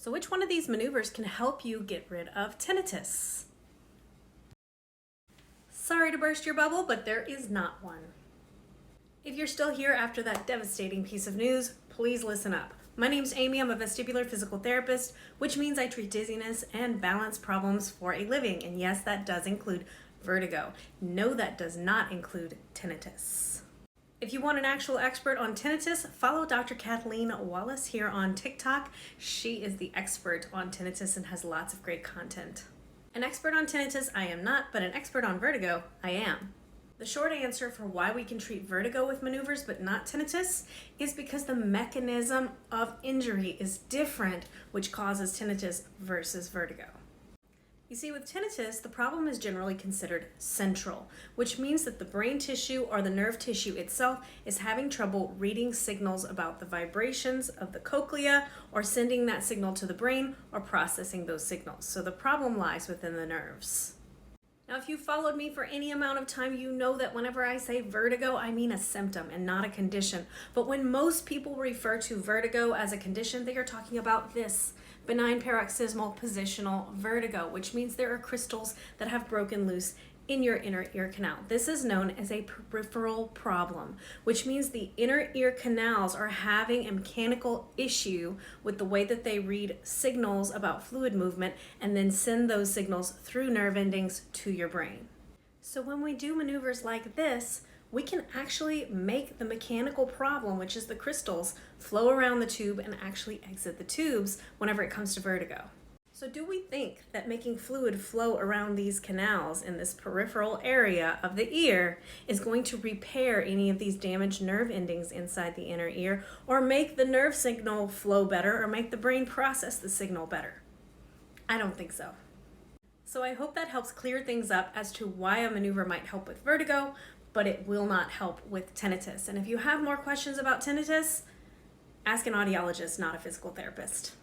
So which one of these maneuvers can help you get rid of tinnitus? Sorry to burst your bubble, but there is not one. If you're still here after that devastating piece of news, please listen up. My name's Amy. I'm a vestibular physical therapist, which means I treat dizziness and balance problems for a living. And yes, that does include vertigo. No, that does not include tinnitus. If you want an actual expert on tinnitus, follow Dr. Kathleen Wallace here on TikTok. She is the expert on tinnitus and has lots of great content. An expert on tinnitus, I am not, but an expert on vertigo, I am. The short answer for why we can treat vertigo with maneuvers but not tinnitus is because the mechanism of injury is different, which causes tinnitus versus vertigo. You see, with tinnitus, the problem is generally considered central, which means that the brain tissue or the nerve tissue itself is having trouble reading signals about the vibrations of the cochlea or sending that signal to the brain or processing those signals. So the problem lies within the nerves. Now, if you've followed me for any amount of time, you know that whenever I say vertigo, I mean a symptom and not a condition. But when most people refer to vertigo as a condition, they are talking about this, benign paroxysmal positional vertigo, which means there are crystals that have broken loose in your inner ear canal. This is known as a peripheral problem, which means the inner ear canals are having a mechanical issue with the way that they read signals about fluid movement and then send those signals through nerve endings to your brain. So when we do maneuvers like this, we can actually make the mechanical problem, which is the crystals, flow around the tube and actually exit the tubes whenever it comes to vertigo. So do we think that making fluid flow around these canals in this peripheral area of the ear is going to repair any of these damaged nerve endings inside the inner ear, or make the nerve signal flow better, or make the brain process the signal better? I don't think so. So I hope that helps clear things up as to why a maneuver might help with vertigo, but it will not help with tinnitus. And if you have more questions about tinnitus, ask an audiologist, not a physical therapist.